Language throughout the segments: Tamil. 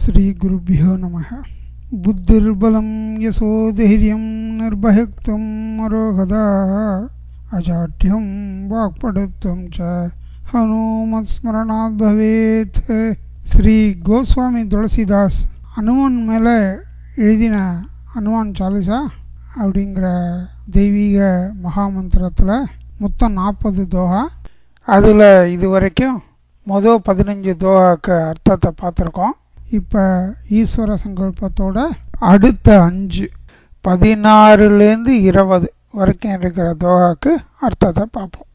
श्री गुरुभ्यो नमः। बुद्धिर्बलं यशोधैर्यं निर्भयत्वं मरोगधा अजाड्यं वाक्पटुत्वं च हनुमत्स्मरणात् भवेत्. श्री கோஸ்வாமி துளசிதாஸ் அனுமன் மேலே எழுதின அனுமான் சாலிசா அப்படிங்கிற தெய்வீக மகாமந்திரத்தில் மொத்தம் 40 தோஹா. அதில் இதுவரைக்கும் மொதல் 15 தோஹாக்கு அர்த்தத்தை பார்த்துருக்கோம். இப்போ ஈஸ்வர சங்கல்பத்தோட அடுத்த 5 16லேருந்து 20 வரைக்கும் இருக்கிற தோஹாக்கு அர்த்தத்தை பார்ப்போம்.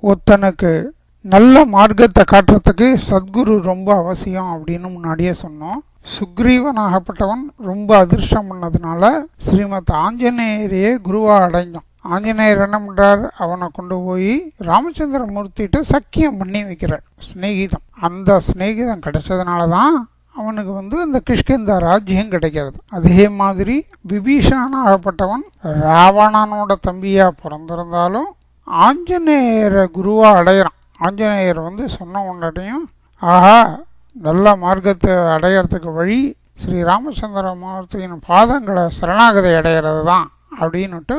ஒருத்தனுக்கு நல்ல மார்க்கத்தை காட்டுறதுக்கு சத்குரு ரொம்ப அவசியம் அப்படின்னு முன்னாடியே சொன்னோம். சுக்ரீவனாகப்பட்டவன் ரொம்ப அதிர்ஷ்டம் பண்ணதுனால ஸ்ரீமத் ஆஞ்சநேயரையே குருவா அடைஞ்சான். ஆஞ்சநேயர் என்ன பண்றார், அவனை கொண்டு போய் ராமச்சந்திரமூர்த்திகிட்ட சக்கியம் பண்ணி வைக்கிறார், ஸ்நேகிதம். அந்த ஸ்நேகிதம் கிடைச்சதுனால தான் அவனுக்கு அந்த கிஷ்கிந்தா ராஜ்யம் கிடைக்கிறது. அதே மாதிரி விபீஷணனாகப்பட்டவன் ராவணனோட தம்பியா பிறந்திருந்தாலும் ஆஞ்சநேயரை குருவா அடையிறான். ஆஞ்சநேயர் சொன்ன உடனேயும் ஆஹா, நல்ல மார்க்கத்தை அடையிறதுக்கு வழி ஸ்ரீ ராமச்சந்திரமூர்த்தியின் பாதங்களை சரணாகதி அடைகிறது தான் அப்படின்னுட்டு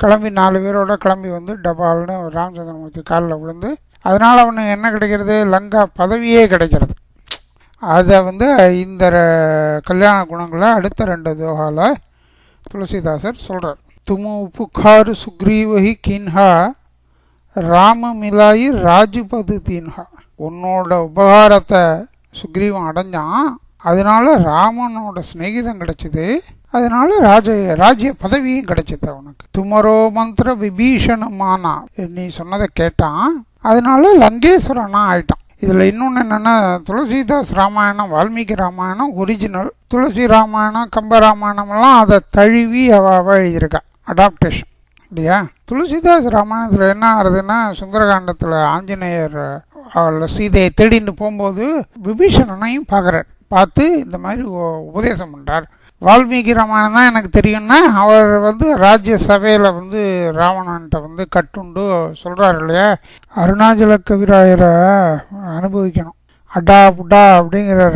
கிளம்பி 4 பேரோட கிளம்பி டபால்னு ராமச்சந்திரமூர்த்தி காலில் விழுந்து, அதனால் அவனுக்கு என்ன கிடைக்கிறது, லங்கா பதவியே கிடைக்கிறது. அதை இந்த கல்யாண குணங்களை அடுத்த 2 தோஹால துளசிதாசர் சொல்கிறார். துமு புகாரு சுக்ரீவஹி கின்ஹா ராம மிலாயி ராஜுபது தீன்ஹா. உன்னோட உபகாரத்தை சுக்ரீவன் அடைஞ்சான், அதனால ராமனோட சிநேகிதம் கிடைச்சிது, அதனால ராஜ்ய பதவியும் கிடைச்சிது அவனுக்கு. துமரோ மந்திர விபீஷணமானா, நீ சொன்னதை கேட்டான், அதனால லங்கேஸ்வரனா ஆயிட்டான். இதுல இன்னொன்னு என்னன்னா, துளசிதாஸ் ராமாயணம் வால்மீகி ராமாயணம் ஒரிஜினல், துளசி ராமாயணம் கம்ப ராமாயணம் எல்லாம் அதை தழுவி அவ எழுதியிருக்கா, அடாப்டேஷன் இல்லையா. துளசிதாஸ் ராமாயணத்தில் என்ன ஆகுதுன்னா, சுந்தரகாண்டத்தில் ஆஞ்சநேயர் அவள் சீதையை தேடின்னு போகும்போது விபீஷணனையும் பார்க்குறார். பார்த்து இந்த மாதிரி உபதேசம் பண்ணுறார். வால்மீகி ராமாயணம் தான் எனக்கு தெரியும்னா, அவர் ராஜ்ய சபையில் ராவணன்ட்ட கட்டுண்டு சொல்கிறார் இல்லையா, அருணாச்சல கவிராயரை அனுபவிக்கணும். அடா புடா அப்படிங்கிற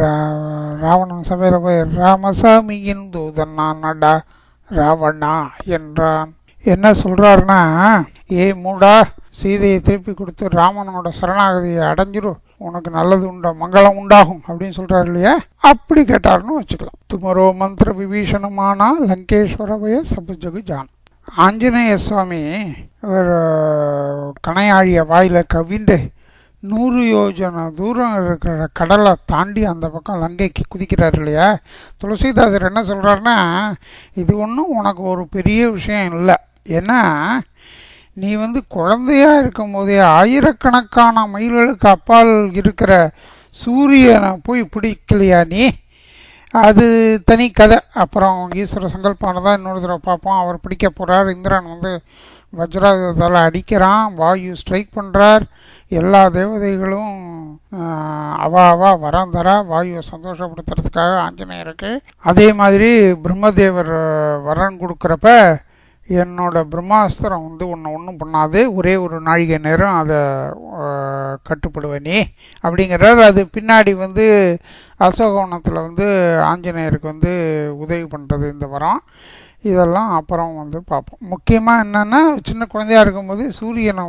ராவணன் சபையில் போய் ராமசாமியின் தூதன் நான் அடா ராவணா என்றான். என்ன சொல்கிறாருன்னா, ஏ மூடா, சீதையை திருப்பி கொடுத்து ராமனோட சரணாகதியை அடைஞ்சிரும், உனக்கு நல்லது உண்டா, மங்களம் உண்டாகும் அப்படின்னு சொல்கிறாரு இல்லையா. அப்படி கேட்டார்னு வச்சுக்கலாம். துமரோ மந்திர விபீஷணமானா லங்கேஸ்வரவய சபுஜகு ஜான். ஆஞ்சநேய சுவாமி ஒரு கணையாழிய வாயில கவிண்டு 100 யோஜனை தூரம் இருக்கிற கடலை தாண்டி அந்த பக்கம் லங்கைக்கு குதிக்கிறார் இல்லையா. துளசிதாசர் என்ன சொல்கிறாருன்னா, இது ஒன்றும் உனக்கு ஒரு பெரிய விஷயம் இல்லை. ஏன்னா நீ குழந்தையா இருக்கும் போதே ஆயிரக்கணக்கான மைல்களுக்கு அப்பால் இருக்கிற சூரியனை போய் பிடிக்கலையா நீ, அது தனி கதை. அப்புறம் ஈஸ்வர சங்கல்பானதான் இன்னொரு தடவை பார்ப்போம். அவர் பிடிக்க போகிறார், இந்திரன் வஜ்ராயுதத்தால் அடிக்கிறான், வாயு ஸ்ட்ரைக் பண்ணுறார், எல்லா தேவதைகளும் அவா வரம் தரா வாயுவை சந்தோஷப்படுத்துறதுக்காக ஆஞ்சநேயருக்கு. அதே மாதிரி பிரம்மதேவர் வரன் கொடுக்குறப்ப, என்னோட பிரம்மாஸ்திரம் உன்னை ஒன்றும் பண்ணாது, ஒரே ஒரு நாழிகை நேரம் அதை கட்டுப்படுவேனே அப்படிங்கிறார். அது பின்னாடி அசோகவனத்தில் ஆஞ்சநேயருக்கு உதவி பண்ணுறது இந்த வரம். இதெல்லாம் அப்புறம் பார்ப்போம். முக்கியமாக என்னென்னா, சின்ன குழந்தையாக இருக்கும்போது சூரியனை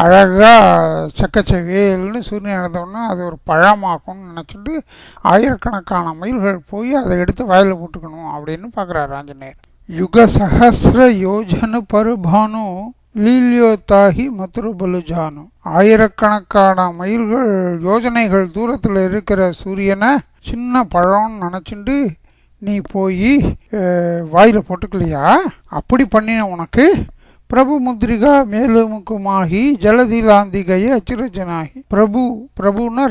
அழகாக சக்கச்சவேல்னு சூரியன் எடுத்தோன்னா அது ஒரு பழமாக்கும்னு நினச்சிட்டு ஆயிரக்கணக்கான மைல்கள் போய் அதை எடுத்து வயலில் போட்டுக்கணும் அப்படின்னு பார்க்குறாரு ஆஞ்சநேயர். யுக சஹஸ்ர யோஜனு பருபானு லீல்யோத்தாகி மதுருபலு ஜானு. ஆயிரக்கணக்கான மைல்கள் யோஜனைகள் தூரத்தில் இருக்கிற சூரியனை சின்ன பழம்னு நினச்சிட்டு நீ போய் வாயில போட்டுக்கலையா, அப்படி பண்ணின உனக்கு பிரபு முத்ரிகா மேலுமுக்குமாகி ஜலதிலாந்திகைய அச்சிரஜனாகி. பிரபுன்னா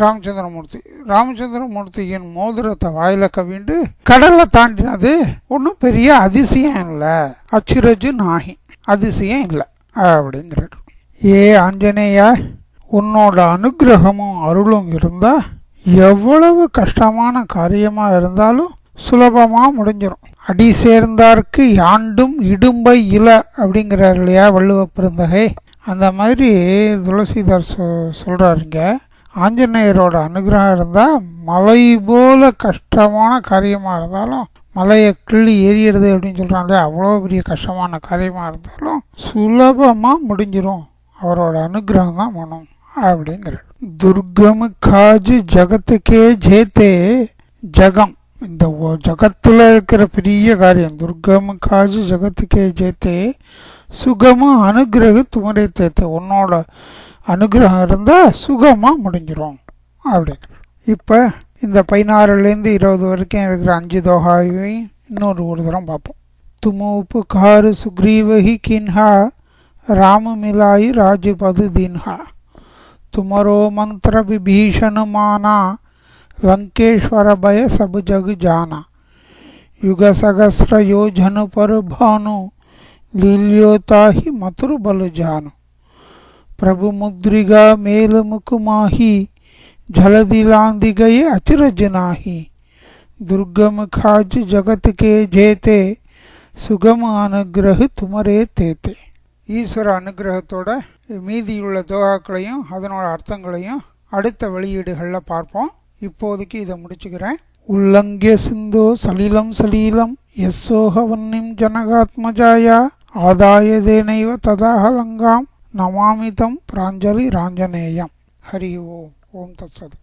ராமச்சந்திரமூர்த்தியின் மோதிரத்தை வாயில கவிண்டு கடலை தாண்டினது ஒன்றும் பெரிய அதிசயம் இல்லை, அச்சிரஜு நாகி, அதிசயம் இல்லை அப்படிங்கிறார். ஏ ஆஞ்சநேயா, உன்னோட அனுகிரகமும் அருளும் இருந்தா எவ்வளவு கஷ்டமான காரியமா இருந்தாலும் சுலபமா முடிஞ்சிடும். அடி சேர்ந்தார்க்கு யாண்டும் இடும்பை இல அப்படிங்கிறார் இல்லையா வள்ளுவ பெருந்தகை. அந்த மாதிரி துளசிதார் சொல்றாருங்க. ஆஞ்சநேயரோட அனுகிரகம் இருந்தால் மலை போல கஷ்டமான காரியமாக இருந்தாலும், மலையை கிள்ளி எறியிறது அப்படின்னு சொல்கிறாங்களே, அவ்வளோ பெரிய கஷ்டமான காரியமாக இருந்தாலும் சுலபமாக முடிஞ்சிடும். அவரோட அனுகிரகம் தான் வேணும் அப்படிங்கிறார். துர்கம் காஜ் ஜகத்துக்கே ஜேத்தே ஜகம். இந்த ஜகத்தில் இருக்கிற பெரிய காரியம் துர்கம் காஜ் ஜகத்துக்கே ஜேத்தே சுகமும் அனுகிரக துமரே தேத்தே. உன்னோட அனுகிரகம் இருந்தால் சுகமாக முடிஞ்சிடும் அப்படிங்கிற. இப்போ இந்த 16லேருந்து 20 வரைக்கும் இருக்கிற 5 தோஹாவையும் ஒரு தரம் பார்ப்போம். துமு உப்புகாரு சுக்ரீவஹி கின்ஹா ராம மிலாயி ராஜபது தின்ஹா तुमरो मंत्र विभीषण माना लंकेश्वर भय सब जग जाना युग सहस्र योजन पर भानु लील्योता ही मथुर बल जानु प्रभु मुद्रिगा मेल मुख माही झलदि लांदि गए अचरज नाही दुर्गम खाज जगत के जेते सुगम अनुग्रह तुमरे तेते. ஈஸ்வர அனுகிரகத்தோட மீதியுள்ள தோகாக்களையும் அதனோட அர்த்தங்களையும் அடுத்த வெளியீடுகளில் பார்ப்போம். இப்போதைக்கு இதை முடிச்சுக்கிறேன். உல்லங்கிய சிந்தோ சலீலம் சலீலம் யசோகவன்னிம் ஜனகாத்மஜாயா ஆதாய தேனைவ ததாஹலங்காம் நமாமிதம் பிராஞ்சலி ராஞ்சனேயம். ஹரி ஓம். ஓம் தத்சத்.